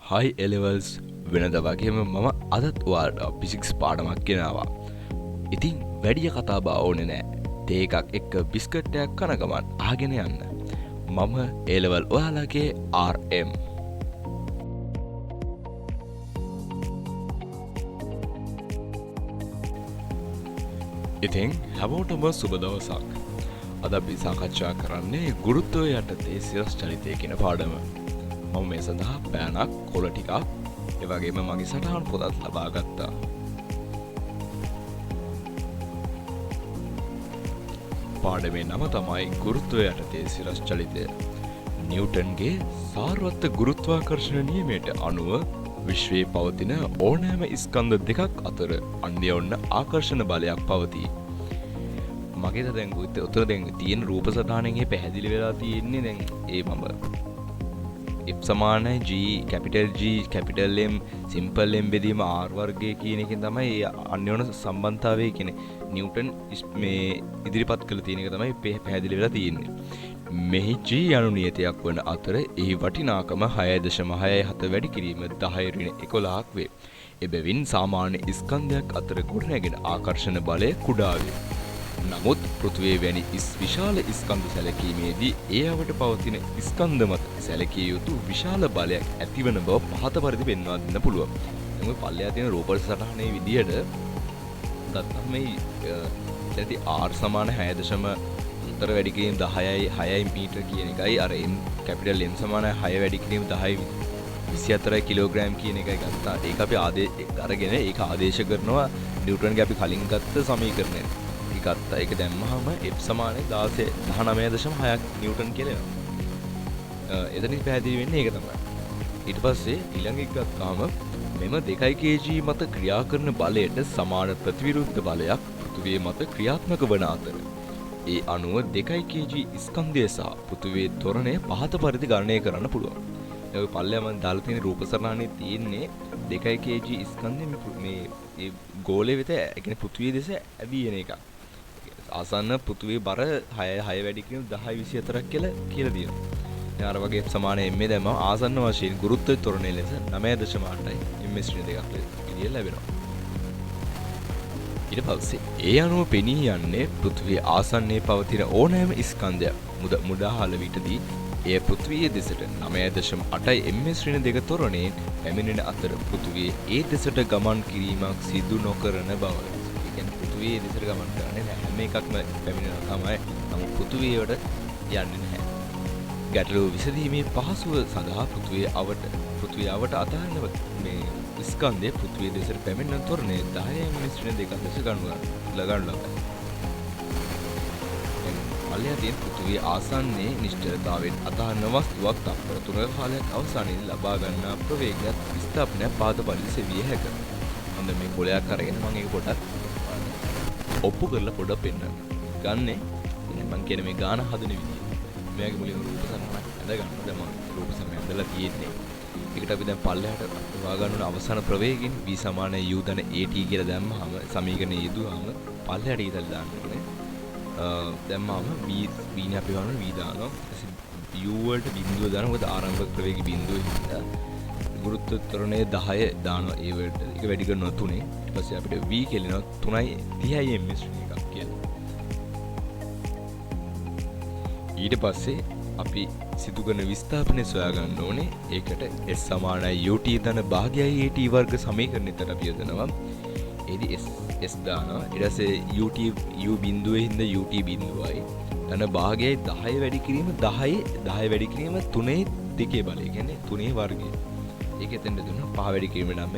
හයි එලෙවල්ස් වෙනද වගේම මම අදත් ඔයාලට ෆිසික්ස් පාඩමක් ගෙනාවා. ඉතින් වැඩිය කතා බා ඕනේ නෑ. තේ එකක් එක්ක බිස්කට්ටයක් කන ගමන් අහගෙන යන්න. මම එලෙවල් ඔයාලගේ RM. ඉතින් හැමෝටම සුබ දවසක්. අද අපි සාකච්ඡා කරන්නේ ගුරුත්වය යටතේ සිරස් චලිතය කියන පාඩම. මම මේ සඳහා පෑනක් කොළ ටිකක් ඒ වගේම මගේ සටහන් පොතත් ලබා ගත්තා. පාඩමේ නම තමයි ගුරුත්වය යටතේ සිරස් චලිතය. නිව්ටන්ගේ සාර්වත්ත ගුරුත්වාකර්ෂණ නියමයට අනුව විශ්වයේ පවතින ඕනෑම ස්කන්ධ දෙකක් අතර අන්‍යෝන්‍ය ආකර්ෂණ බලයක් පවතී. මගේ දැන් උත්තර දැන් තියෙන රූප සටහනෙන් පැහැදිලි වෙලා තියෙන්නේ දැන් ඒ මම F සමානයි G capital G capital M simple M බෙදීම R වර්ගය කියන එකෙන් තමයි අන්‍යෝන්‍ය සම්බන්ධතාවය කියන්නේ නිව්ටන් මේ ඉදිරිපත් කළ තියෙන එක තමයි පැහැදිලි වෙලා තියෙන්නේ. මෙහි G යනු නියතයක් වන අතර එහි වටිනාකම 6.67 වැඩි කිරීම 10^11ක් වේ. එබැවින් සාමාන්‍ය ස්කන්ධයක් අතර ගොඩනැගෙන ආකර්ෂණ බලය කුඩා වේ. නමුත් පෘථිවිය වැනි විශාල ස්කන්ධ සැලකීමේදී ඒ අවට පවතින ස්කන්ධ මත සැලකිය යුතු විශාල බලයක් ඇතිවන බව පහත පරිදි පෙන්වා දෙන්න පුළුවන්. එමු පල්ලෙහා තියෙන රූප සටහනේ විදියට ගත්තම මේ ඇති R සමාන 6.අතර වැඩි කිරීම 10.6 මීටර කියන එකයි අර M කැපිටල් M සමාන 6 වැඩි කිරීම 10.24 කිලෝග්‍රෑම් කියන එකයි ගත්තා. ඒක අපි අරගෙන ඒක ආදේශ කරනවා නිව්ටන්ගේ අපි කලින් ගත්ත සමීකරණය. ගත්තා ඒක දැම්මහම F සමානයි 19.6ක් නිව්ටන් කියලා එනවා. එතනින් පැහැදිලි වෙන්නේ ඒක තමයි. ඊට පස්සේ ඊළඟ එක ගත්තාම මෙම 2 kg මත ක්‍රියා කරන බලයට සමාන ප්‍රතිවිරුද්ධ බලයක් පෘථිවිය මත ක්‍රියාත්මක වන අතර ඒ අනුව 2 kg ස්කන්ධය සහ පෘථිවියේ ත්වරණය පහත පරිදි ගණනය කරන්න පුළුවන්. ඒ පල්ලෙහා මම දාලා තියෙන රූප සටහනේ තියෙන්නේ 2 kg ස්කන්ධය මේ ඒ ගෝලයේ වෙත ඒ කියන්නේ පෘථිවිය දෙස ඇදී එන එක. ආසන්න පෘථිවියේ බර 6 වැඩි කිරීම 10.24ක් කියලා දිනවා. දැන් අර වගේ සමාන m දැම්මම ආසන්න වශයෙන් ගුරුත්ව ත්වරණය ලෙස 9.8යි m ශ්‍රේණි දෙකක් විදියට ලැබෙනවා. ඊට පස්සේ ඒ අනුව පෙනී යන්නේ පෘථිවියේ ආසන්නයේ පවතින ඕනෑම ස්කන්ධයක් මුදාහල විටදී එය පෘථිවියේ දෙසට 9.8යි m ශ්‍රේණි දෙක ත්වරණයෙන් පැමිණෙන අතර පෘථිවියේ ඒ දෙසට ගමන් කිරීමක් සිදු නොකරන බව. පෘථිවියේ දෙසට ගමන් කරන්නේ නැහැ. හැම එකක්ම පැමිණෙනවා තමයි. නමුත් පෘථිවියට යන්නේ නැහැ. ගැටලුව විසඳීමේ පහසුව සඳහා පෘථිවිය අවට අතහරින මේ ස්කන්ධය පෘථිවිය දෙසට පැමිණෙන ත්වරණය 10 m දෙකක් ලෙස ගන්නවා. පල්ලෙහා තියෙන පෘථිවිය ආසන්නයේ නිශ්චලතාවයෙන් අතහරින වස්තුවක් තත්පර 3ක කාලයක් අවසානයේදී ලබා ගන්නා ප්‍රවේගයත් විස්ථාපනයක් පාද පරිදි සෙවිය හැකියි. හොඳ මේ කොලයක් අරගෙන මම ඒක පොඩක් ඔප්පු කරලා පොඩක් පෙන්නන්න. ගන්නේ මම කියන මේ ගාන හදන විදිය. මෙයාගේ මුලින්ම රූප සමයක් ඇඳ ගන්නවා. දැන් මම රූප සමය ඇඳලා තියෙන්නේ. ඒකට අපි දැන් පල්ලෙහාට හොයා ගන්න ඕන අවසාන ප්‍රවේගයෙන් v = u ධන at කියලා දැම්මහම සමීකරණය යෙදුවාම පල්ලෙහාට ඊතල දාන්න ඕනේ. දැම්මම v නේ අපි ගන්න v දානවා. u වලට බිඳුව දානවා. මොකද ආරම්භක ප්‍රවේගي බිඳුවේ හින්දා ගුරුත්ව ත්වරණය 10 දානවා ඒ වලට. ඒක වැඩි කරනවා 3. ඊට පස්සේ අපිට v කියනවා 3.30 m ශ්‍රේණි එකක් කියලා. ඊට පස්සේ අපි සිදු කරන විස්ථාපනය සොයා ගන්න ඕනේ. ඒකට s = ut ධන භාගයයි at වර්ග සමීකරණයට අපි යොදනවා. ඒදී s දානවා. ඊට පස්සේ ut u බිඳුවේ හින්දා ut බිඳුවයි. ධන භාගයයි 10 වැඩි කිරීම 10 වැඩි කිරීම 3.2 බලය. කියන්නේ 3 වර්ගය. ඒක එතෙන්ද දුන්නා 5 වැඩි කිරීම නම්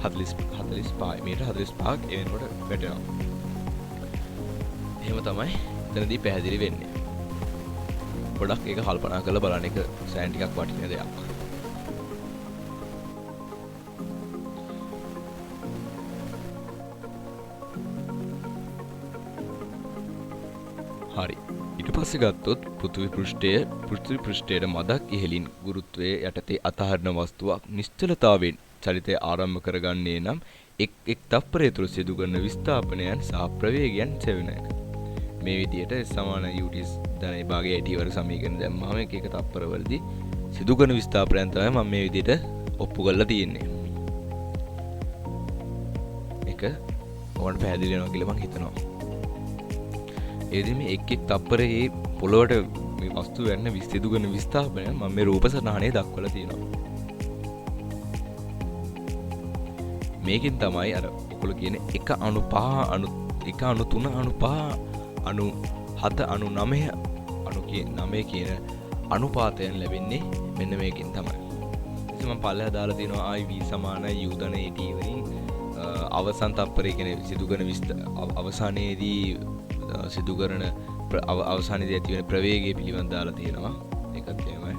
45 මීටර 45ක් ඒ වෙනකොට වැටෙනවා. එහෙම තමයි එතනදී පැහැදිලි වෙන්නේ. ගොඩක් ඒක කල්පනා කරලා බලන්න එක සෑන් ටිකක් වටින දෙයක්. හරි. ඊට පස්සේ ගත්තොත් පෘථිවි පෘෂ්ඨයට මදක් ඉහළින් ගුරුත්වයේ යටතේ අතහරින වස්තුවක් නිශ්චලතාවයෙන් චලිතය ආරම්භ කරගන්නේ නම් එක් තප්පරය තුළ සිදු කරන විස්ථාපනයන් සහ ප්‍රවේගයන් සෙවන එක. මේ විදිහට සමාන ut ධන භාගය at වර්ග සමීකරණ දැම්මම එක තප්පරවලදී සිදු කරන විස්ථාපනයන් තමයි මම මේ විදිහට ඔප්පු කරලා තියෙන්නේ. ඒක ඕකට පැහැදිලි වෙනවා කියලා මම හිතනවා. ඒදී මේ එක් තප්පරේ පොළොවට මේ වස්තු යන විසිදු කරන විස්ථාපනය මම මේ රූප සටහනේ දක්වලා තියෙනවා. මේකෙන් තමයි අර ඔයගොල්ලෝ කියන 1 අණු 5 අණු 1 අණු 3 අණු 5 අණු 7 අණු 9 අණු කියන 9 කියන අනුපාතයන් ලැබෙන්නේ මෙන්න මේකෙන් තමයි. ඉතින් මම පල්ලෙහා දාලා තියෙනවා I v = u ධන at වලින් අවසන් තප්පරේ කියන සිදු කරන අවසානයේදී සිදු කරන අවසානයේදී ඇති වෙන ප්‍රවේගය පිළිබඳව දාලා තියෙනවා. ඒකත් එහෙමයි.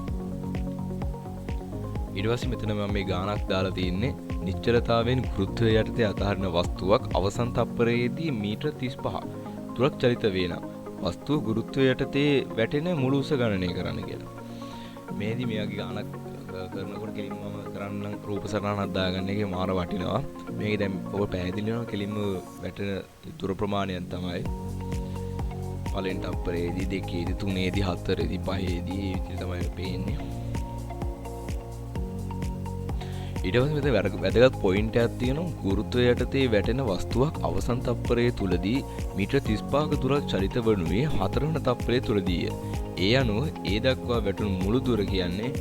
ඊට පස්සේ මෙතන මම මේ ගානක් දාලා තියෙන්නේ නිශ්චලතාවයෙන් ගුරුත්වය යටතේ අතහරින වස්තුවක් අවසන් තප්පරයේදී මීටර 35 තුරක් චලිත වේ නම් වස්තුව ගුරුත්වය යටතේ වැටෙන මුළු උස ගණනය කරන්න කියලා. මේදී මෙයාගේ ගානක් කරනකොට කෙලින්ම මම කරන්නම් රූප සටහනක් දාගන්න එකේ මාර වටිනවා. මේකේ දැන් ඔබ පැහැදිලි වෙනවා කෙලින්ම වැටෙන දුර ප්‍රමාණයක් තමයි. පළවෙනි තප්පරයේදී දෙකේදී තුනේදී හතරේදී පහේදී ඒ විදිහට තමයි පේන්නේ. ඊට පස්සේ මෙතන වැදගත් පොයින්ට් එකක් තියෙනවා. ගුරුත්වය යටතේ වැටෙන වස්තුවක් අවසන් තප්පරයේ තුලදී මීටර 35ක දුරක් චලිත වනුයේ 4 වන තප්පරයේ තුලදීය. ඒ අනුව ඒ දක්වා වැටුණු මුළු දුර කියන්නේ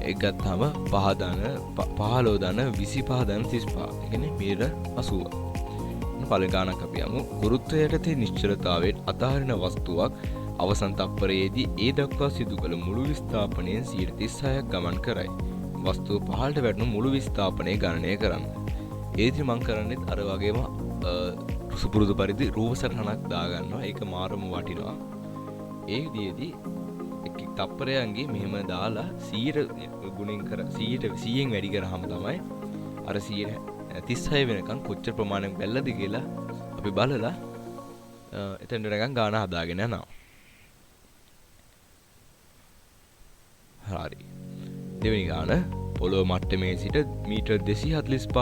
ඒක ගත්තාම 5 ධන 15 ධන 25 ධන 35. ඒ කියන්නේ මීටර 80. පළවෙනි ගානක් අපි යමු. ගුරුත්වය යටතේ නිශ්චලතාවයෙන් අතහරින වස්තුවක් අවසන් තප්පරයේදී ඒ දක්වා සිදු කළ මුළු විස්ථාපනයෙන් 36ක් ගමන් කරයි. වස්තුව පහළට වැටුණු මුළු විස්ථාපනය ගණනය කරන්න. ඒදී මම කරන්නේත් අර වගේම සුපුරුදු පරිදි රූප සටහනක් දාගන්නවා. ඒක මාරම වටිනවා. ඒ විදිහේදී එක් තප්පරයන්ගේ මෙහෙම දාලා 100 ගුණෙන් කර 100ෙන් වැඩි කරාම තමයි අර 36 වෙනකන් කොච්චර ප්‍රමාණයක් බැලලාද කියලා අපි බලලා එතෙන්ට නිකන් ගාන හදාගෙන යනවා. හරි. දෙවෙනි ගාන පොළොව මට්ටමේ සිට මීටර් 245ක්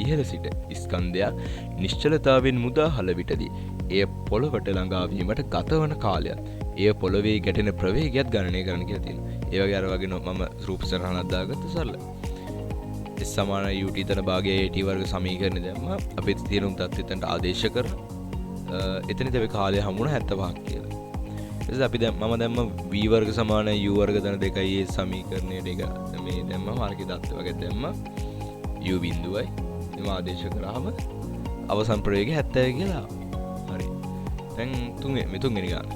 ඉහළ සිට ස්කන්ධයක් නිශ්චලතාවයෙන් මුදාහල විටදී එය පොළොවට ළඟා වීමට ගතවන කාලයත් එය පොළොවේ ගැටෙන ප්‍රවේගයත් ගණනය කරන්න කියලා තියෙනවා. ඒ වගේ අර වගේ මම රූප සටහනක් දාගත්ත සරල. S = ut තන භාගය at වර්ග සමීකරණය දැම්ම අපි තීරුම් තත්ත්වයට ආදේශ කර එතනදී අපි කාලය හමුුණ 75ක් කියලා. ඊට අපි දැන් මම දැම්ම v වර්ග = u වර්ග ධන 2යි ඒ සමීකරණයට එක මේ දැම්ම මාර්ගය දත්ත වගේ දැම්ම u බිඳුවයි එම ආදේශ කරාම අවසන් ප්‍රවේගය 70 කියලා. හරි. දැන් තුන්වෙනි ගාන.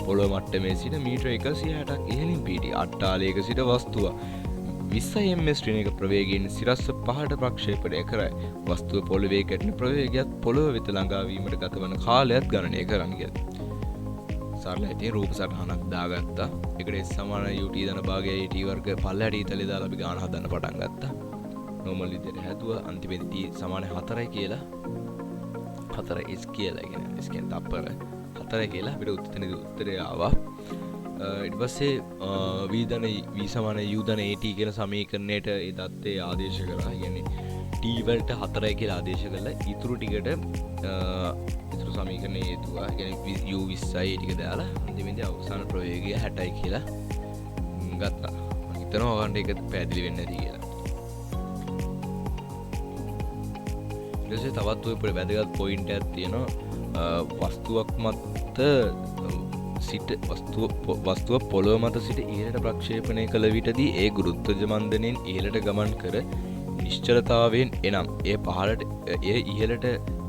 පොළොව මට්ටමේ සිට මීටර 160ක් ඉහළින් පිහිටි අට්ටාලයක සිට වස්තුව 20 ms ශ්‍රේණික ප්‍රවේගයෙන් සිරස්ස පහළට ප්‍රක්ෂේපණය කරයි. වස්තුව පොළවේ ගැටෙන ප්‍රවේගයත් පොළොව වෙත ළඟා වීමට ගතවන කාලයත් ගණනය කරන්න කියලා. සරල ඉතින් රූප සටහනක් දාගත්තා. ඒකට S = ut ධන භාගය at වර්ග පල්ලයට ඊතලේ දාලා අපි ගාන හදන්න පටන් ගත්තා. normal විදිහට හැදුවා. අන්තිමේදී t = 4යි කියලා 4s කියලා කියන්නේ s කියන්නේ තප්පර 4යි කියලා අපිට උත්තරේ ආවා. ඊට පස්සේ v = u ධන at කියන සමීකරණයට ඒ தත්ත්වය ආදේශ කරා. ඒ කියන්නේ t වලට 4යි කියලා ආදේශ කළා. ඊටු ටිකට ඊටු සමීකරණය හේතුවා. ඒ කියන්නේ u 20යි ටික දාලා අන්තිමේදී අවසාන ප්‍රවේගය 60යි කියලා ගත්තා. මම හිතනවා ඔයගන්ට ඒක පැහැදිලි වෙන්නේ නැති කියලා. ඊට පස්සේ තවත් ඔය වැදගත් පොයින්ට් එකක් තියෙනවා. වස්තුවක් මත සිට වස්තුව පොළොව මත සිට ඉහළට ප්‍රක්ෂේපණය කළ විටදී ඒ ගුරුත්වජ මන්දනයෙන් ඉහළට ගමන් කර නිශ්චලතාවයෙන් එනම් ඒ පහළට ඒ ඉහළට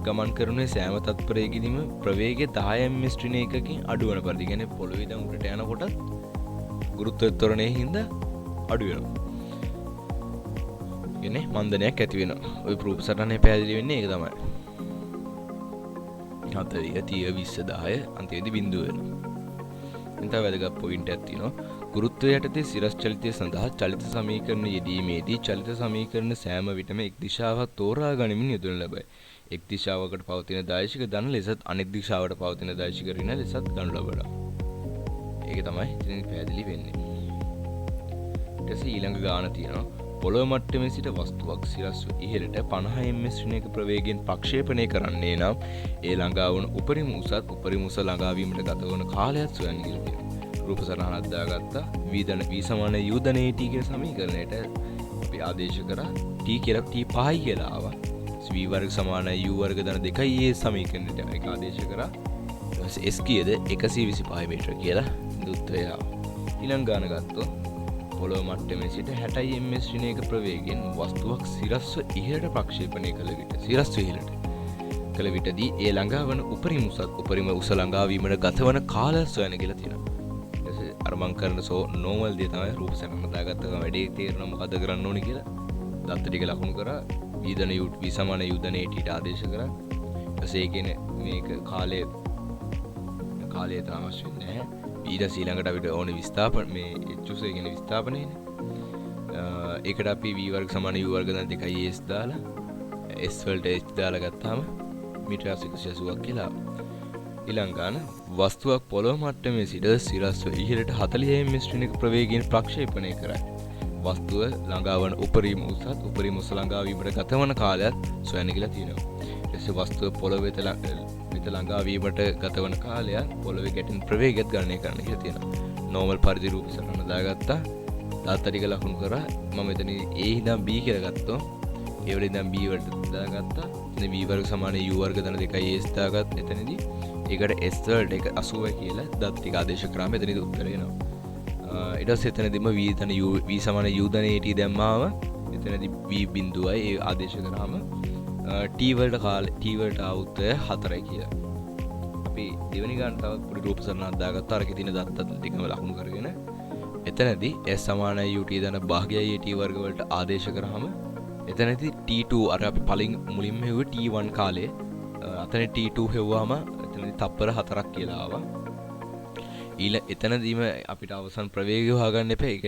ගමන් කරනුයේ සෑම තත්පරයකදීම ප්‍රවේගය 10 ms ශ්‍රේණියකින් අඩු වෙන පරිදි. කියන්නේ පොළොවේ දැන් උඩට යනකොට ගුරුත්ව ත්වරණයේ හින්දා අඩු වෙනවා. කියන්නේ මන්දනයක් ඇති වෙනවා. ওই ප්‍රූෆ් සටහනේ පැහැදිලි වෙන්නේ ඒක තමයි. 40 30 20 10 අන්තිමේදී බිඳුව වෙනවා. එතන වැදගත් පොයින්ට් එකක් තියෙනවා. ගුරුත්වය යටතේ සිරස් චලිතය සඳහා චලිත සමීකරණ යෙදීමේදී චලිත සමීකරණ සෑම විටම එක් දිශාවක් තෝරා ගනිමින් යොදනු ලබයි. එක් දිශාවකට පවතින දාශික ධන ලෙසත් අනෙක් දිශාවට පවතින දාශික ඍණ ලෙසත් ගනු ලබනවා. ඒක තමයි ඉතින් පැහැදිලි වෙන්නේ. ඊට පස්සේ ඊළඟ ගාන තියෙනවා. පොළොව මට්ටමේ සිට වස්තුවක් සිරස්ව ඉහළට 50 ms ශ්‍රේණියක ප්‍රවේගයෙන් ප්‍රක්ෂේපණය කරන්නේ නම් ඒ ළඟා වන උපරිම උස ළඟා වීමට ගත වන කාලයත් සොයන්න කියලා තියෙනවා. රූප සටහනක් දාගත්තා. v = u ධන at කියන සමීකරණයට අපි ආදේශ කරා t කියලා t 5යි කියලා ආවා. v වර්ග සමානයි u වර්ග ධන 2යි ඒ සමීකරණයට ඒක ආදේශ කරා. ඊට පස්සේ s කීයද 125 මීටර කියලා උත්තරය ආවා. ඊළඟ ගාන ගත්තොත් පොළොව මට්ටමේ සිට 60 ms ශ්‍රේණියක ප්‍රවේගයෙන් වස්තුවක් සිරස්ව ඉහළට ප්‍රක්ෂේපණය කළ විට සිරස්ව ඉහළට කළ විටදී ඒ ළඟා වන උපරිම උස ළඟා වීමට ගතවන කාලය සොයන කියලා තියෙනවා. අර මං කරන නෝමල් දේ තමයි රූප සටහන දාගත්ත ගමන් වැඩේ තේරෙනවා මොකද කරන්න ඕනේ කියලා. දත්ත ටික ලකුණු කරා වීදන v සමාන යුදන ට ආදේශ කරා. ඊපස්සේ කියන්නේ මේක කාලය තාම අවශ්‍ය නැහැ. ඊට ඊළඟට අපිට ඕනේ විස්ථාපන මේ h කියන විස්ථාපනයනේ. ඒකට අපි v වර්ග සමාන u වර්ග දැන් 2 s දාලා s වලට h දාලා ගත්තාම මීටර 180ක් කියලා. ඊළඟ ගාන වස්තුවක් පොළොව මට්ටමේ සිට සිරස්ව ඉහළට 40 ms ශ්‍රේණික ප්‍රවේගයෙන් ප්‍රක්ෂේපණය කරයි. වස්තුව ළඟා වන උපරිම උස ළඟා වීමට ගතවන කාලයත් සොයන්න කියලා තියෙනවා. ඊටසේ වස්තුව පොළොව වෙත ළඟා වීමට ගතවන කාලය පොළොවේ ගැටෙන ප්‍රවේගයත් ගණනය කරන්න කියලා තියෙනවා. නෝමල් පරිදි රූප සටහන දාගත්තා. දාත ටික ලකුණු කරා. මම මෙතන a ඉඳන් b කියලා ගත්තොත් ඒ වල ඉඳන් b වලට දාගත්තා. ඉතින් v වර්ග සමාන u වර්ග ධන 2 s දාගත් එතනදී ඒකට s වලට 80 කියලා දත් ටික ආදේශ කරාම එතනදී උත්තරය එනවා. ඊට පස්සේ එතනදීම v සමාන u ධන at දැම්මාම එතනදී v බිඳුවයි ඒ ආදේශ කරාම t වලට උත්තරය 4යි කියලා. අපි දෙවෙනි ගාන තවත් පොඩි රූප සටහනක් දාගත්තා. අරකේ තියෙන දත්ත ටිකම ලකුණු කරගෙන එතනදී s සමානයි ut ධන භාගයයි at වර්ග වලට ආදේශ කරාම එතනදී t2 අර අපි මුලින්ම හෙව්වේ t1 කාලේ අතන t2 හෙව්වාම එතනදී තප්පර 4ක් කියලා ආවා. එතනදීම අපිට අවසන් ප්‍රවේගය හොයාගන්න එපා. ඒක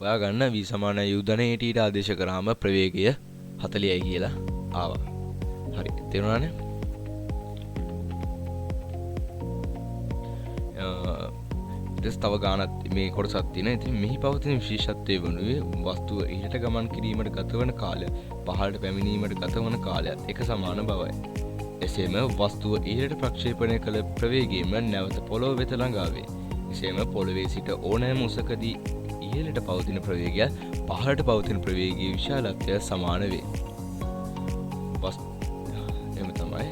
හොයාගන්න v සමානයි u ධන at ට ආදේශ කරාම ප්‍රවේගය 40යි කියලා ආවා. හරි තේරුණානේ? ඊට තව ගානක් මේ කොටසක් තියෙනවා. ඉතින් මෙහි පවතින විශේෂත්වය වනුයේ වස්තුව ඉහළට ගමන් කිරීමට ගතවන කාලය පහළට පැමිණීමට ගතවන කාලයත් එක සමාන බවයි. එසේම වස්තුව ඉහළට ප්‍රක්ෂේපණය කළ ප්‍රවේගයෙන්ම නැවත පොළොව වෙත ළඟා වේ. එසේම පොළොවේ සිට ඕනෑම උසකදී ඉහළට පවතින ප්‍රවේගය පහළට පවතින ප්‍රවේගයේ විශාලත්වය සමාන වේ. එහෙම තමයි.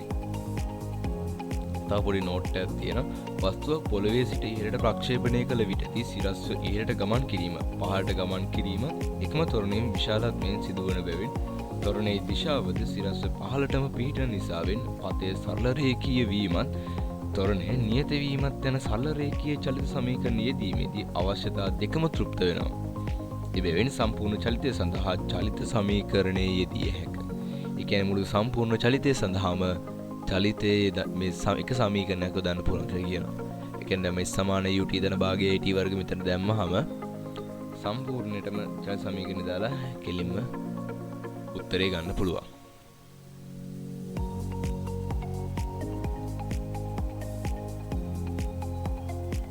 තව පොඩි නෝට් එකක් තියෙනවා. වස්තුවක් පොළොවේ සිට ඉහළට ප්‍රක්ෂේපණය කළ විටදී සිරස්ව ඉහළට ගමන් කිරීම පහළට ගමන් කිරීම එකම තොරණයෙන් විශාලත්වයෙන් සිදුවන බැවින් තොරණේ දිශාවද සිරස්ව පහළටම පිහිටන නිසාවෙන් පතේ සරල රේඛීය වීමත් තොරණේ නියත වීමත් යන සරල රේඛීය චලිත සමීකරණ යෙදීමේදී අවශ්‍යතා දෙකම තෘප්ත වෙනවා. එබැවින් සම්පූර්ණ චලිතය සඳහා චලිත සමීකරණයේ යෙදිය හැකිය. ඒ කියන්නේ මුළු සම්පූර්ණ චලිතය සඳහාම චලිතයේ මේ එක සමීකරණයක් දාන්න පුළුවන් කියලා කියනවා. ඒ කියන්නේ මේ සමාන ut ධන භාගය at වර්ග මෙතන දැම්මහම සම්පූර්ණයටම චලිත සමීකරණ දාලා කෙලින්ම උත්තරේ ගන්න පුළුවන්.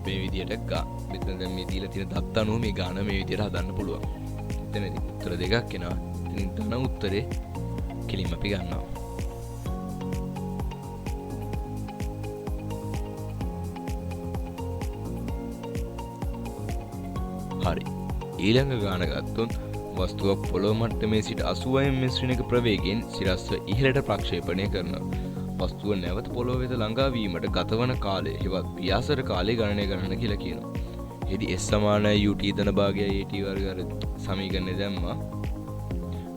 මේ විදිහට මෙතන දැන් මේ දීලා තියෙන දත්ත අනුව මේ ගාන මේ විදිහට හදන්න පුළුවන්. එතනදී උත්තර දෙකක් එනවා. ඉතින් ධන උත්තරේ කෙලින්ම අපි ගන්නවා. හරි. ඊළඟ ගාන ගත්තොත් වස්තුවක් පොළොව මට්ටමේ සිට 80 ms ශ්‍රේණික ප්‍රවේගයෙන් සිරස්ව ඉහළට ප්‍රක්ෂේපණය කරනවා. වස්තුව නැවත පොළොව වෙත ළඟා වීමට ගතවන කාලය හෙවත් ව්‍යාසර කාලය ගණනය කරන්න කියලා කියනවා. එහිදී s සමානයි ut ධන භාගයයි at වර්ග අර සමීකරණය දැම්මා.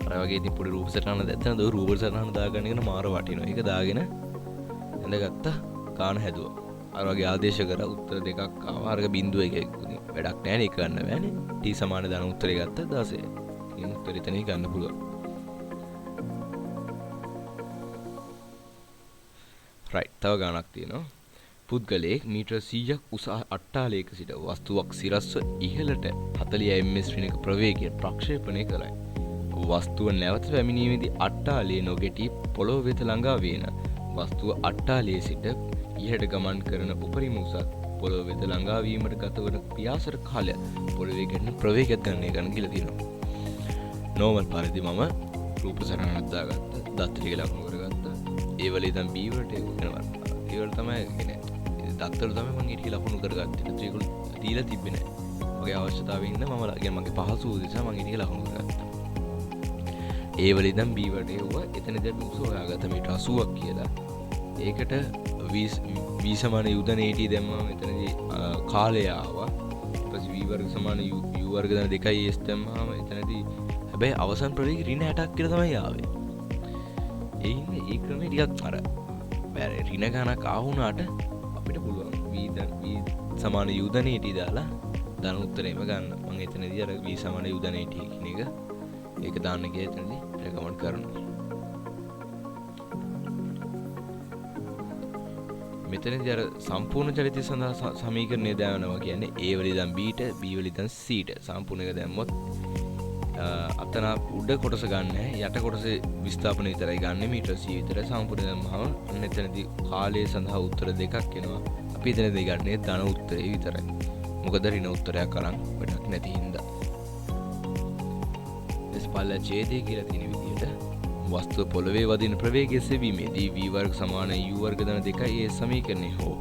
අර වගේ ඉතින් පොඩි රූප සටහන දැත්තන දෝ රූප සටහන දාගන්න එක මාර වටිනවා. ඒක දාගෙන ඇඳගත්තා ගාන හැදුවා. අර වගේ ආදේශ කරා උත්තර දෙකක් ආවා. අරක බිඳුව එක වැඩක් නැහැ නේ කරන්න බෑනේ. t සමාන ධන උත්තරය ගත්තා 16. ඉතින් උත්තරය එතනින් ගන්න පුළුවන්. රයිට්. තව ගානක් තියෙනවා. පුද්ගලයෙක් මීටර 100ක් උස අට්ටාලයක සිට වස්තුවක් සිරස්ව ඉහළට 40 ms ශ්‍රේණික ප්‍රවේගයෙන් ප්‍රක්ෂේපණය කරයි. වස්තුව නැවත පැමිණීමේදී අට්ටාලයේ නොගැටී පොළොව වෙත ළඟා වේන වස්තුව අට්ටාලයේ සිට ඉහළට ගමන් කරන උපරිම උසත් පොළොව වෙත ළඟා වීමට ගතවන ව්‍යාසර කාලය පොළොවේ ගැටෙන ප්‍රවේගයත් ගණනය කරන්න කියලා තියෙනවා. නෝමල් පරිදි මම රූප සටහනක් දාගත්තා. දත් ටික ලකුණු කරගත්තා. ඒ වල ඉඳන් b වලට එනවා. ඒ වල තමයි කියන්නේ දත් වල තමයි මම ඊට ලකුණු කරගත්තේ. ඒගොල්ලෝ දීලා තිබ්බේ නැහැ. මගේ අවශ්‍යතාවය ඉන්න මම කියන්නේ මගේ පහසු නිසා මම ඊට ලකුණු කරගත්තා. ඒ වල ඉඳන් B වලට එව්වා. එතනදී අපි උස හොයාගත්ත මීටර 80ක් කියලා. ඒකට v සමාන u ධන at දැම්මම එතනදී කාලය ආවා. ඊට පස්සේ v වර්ග සමාන u වර්ග ධන 2 s දැම්මම එතනදී හැබැයි අවසන් ප්‍රවේගය ඍණ 60ක් කියලා තමයි ආවේ. ඒ ඉන්නේ ඒ ක්‍රමේ ටිකක් අර ඍණ ගණනක් ආවුණාට අපිට පුළුවන් v සමාන u ධන at දාලා ධන උත්තරේම ගන්න. මම එතනදී අර v සමාන u ධන at කියන එක ඒක දාන්න කියලා එතනදී රෙකමන්ඩ් කරනවා. මෙතනදී අර සම්පූර්ණ චලිතය සඳහා සමීකරණය දානවා කියන්නේ a වල ඉඳන් b ට b වල ඉඳන් c ට සම්පූර්ණ එක දැම්මොත් අතන උඩ කොටස ගන්න යට කොටසේ විස්ථාපන විතරයි ගන්න මීටර c විතරයි සම්පූර්ණ දැම්මම අන්න එතනදී කාලය සඳහා උත්තර දෙකක් එනවා. අපි එතනදී ගන්නේ ධන උත්තරේ විතරයි. මොකද ඍණ උත්තරයක් අරන් වැඩක් නැති හින්දා. ස්පල්ල ඡේදය කියලා තියෙන විදිහට වස්තුව පොළවේ වදින ප්‍රවේගය සෙවීමේදී v වර්ග සමාන u වර්ග ධන 2 ඒ සමීකරණය හෝ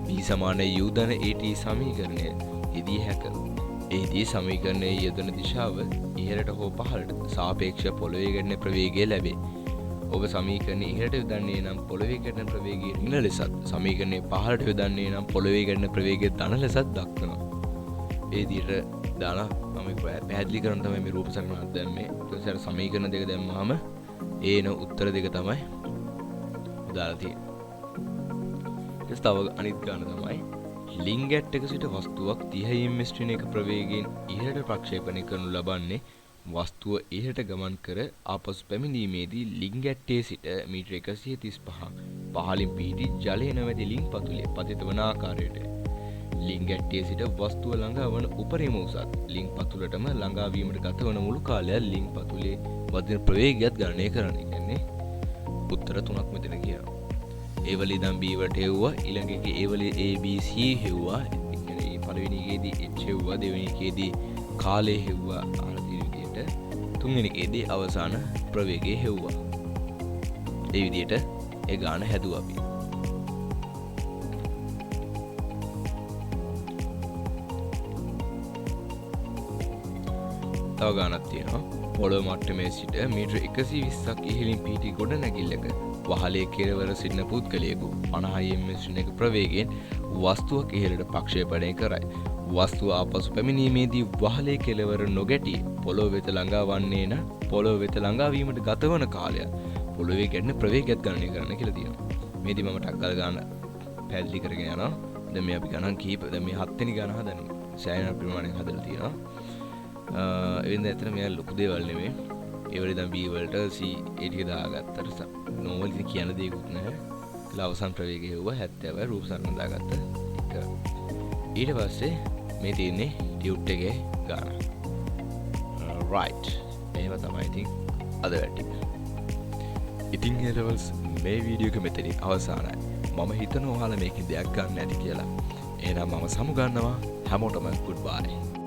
v සමාන u ධන at සමීකරණය යෙදී හැක. එහිදී සමීකරණයේ යෙදෙන දිශාව ඉහළට හෝ පහළට සාපේක්ෂ පොළවේ ගැටෙන ප්‍රවේගය ලැබේ. ඔබ සමීකරණය ඉහළට යොදන්නේ නම් පොළවේ ගැටෙන ප්‍රවේගය ඍණ ලෙසත් සමීකරණය පහළට යොදන්නේ නම් පොළවේ ගැටෙන ප්‍රවේගය ධන ලෙසත් දක්වනවා. ඒ විදිහට දාලා මම පැහැදිලි කරන තමයි මේ රූප සටහනක් දැම්මේ. ඊට පස්සේ සමීකරණ දෙක දැම්මම ඒන උත්තර දෙක තමයි දාලා තියෙන්නේ. ඊට තව අනිත් ගාන තමයි ලින්ගැට් එක සිට වස්තුවක් 30 ms ශ්‍රේණික ප්‍රවේගයෙන් ඉහළට ප්‍රක්ෂේපණය කරනු ලබන්නේ වස්තුව ඉහළට ගමන් කර ආපසු පැමිණීමේදී ලින්ගැට්ටේ සිට මීටර 135 පහළින් පිහිටි ජලය නැමැති ලින් පතුලේ පතිත වන ආකාරයට ලින්ගැට්ටේ සිට වස්තුව ළඟා වන උපරිම උසත් ලින් පතුලටම ළඟා වීමට ගත වන මුළු කාලය ලින් පතුලේ වදින ප්‍රවේගයත් ගණනය කරන්න. කියන්නේ උත්තර තුනක් මෙතන කියනවා. ඒ වල ඉඳන් b වලට හෙව්වා, ඊළඟ එකේ ඒ වල a b c හෙව්වා. ඒ කියන්නේ පළවෙනි එකේදී h හෙව්වා, දෙවෙනි එකේදී කාලය හෙව්වා ආදී විදිහට, තුන්වෙනි එකේදී අවසාන ප්‍රවේගය හෙව්වා. ඒ විදිහට ඒ ගාන හැදුවා අපි. තව ගානක් තියෙනවා. පොළොව මට්ටමේ සිට මීටර 120ක් ඉහළින් පිහිටි ගොඩනැගිල්ලක වහලේ කෙළවර සිටින පුද්ගලයෙකු 50 ms ශ්‍රේණික ප්‍රවේගයෙන් වස්තුවක් ඉහළට ප්‍රක්ෂේපණය කරයි. වස්තුව ආපසු පැමිණීමේදී වහලේ කෙළවර නොගැටි පොළොව වෙත ළඟා වන්නේ නම් පොළොව වෙත ළඟා වීමට ගතවන කාලය පොළොවේ ගැටෙන ප්‍රවේගයත් ගණනය කරන්න කියලා තියෙනවා. මේදී මම ටක් ගාලා ගන්න පැහැදිලි කරගෙන යනවා. දැන් මේ අපි ගණන් කීප දැන් මේ 7 වෙනි ගණන හදන්නේ. සෑහෙන ප්‍රමාණයක් හදලා තියෙනවා. එවෙන්ද ඇතන මේ ලොකු දේවල් නෙමෙයි. ඒ වල ඉඳන් b වලට c ඒ ටික දාගත්තට නෝමල් ඉතින් කියන දේකුත් නැහැ. කියලා අවසන් ප්‍රවේගය හෙව්වා 70යි රූප සරණ දාගත්ත එක. ඊට පස්සේ මේ තියෙන්නේ ටියුට් එකේ ගාන. right. මේව තමයි ඉතින් අද වැඩි. ඉතින් ඒ ලෙවල්ස් මේ වීඩියෝ එක මෙතනින් අවසానයි. මම හිතනවා ඔයාලා මේකෙන් දෙයක් ගන්න ඇති කියලා. එහෙනම් මම සමු ගන්නවා. හැමෝටම goodbye.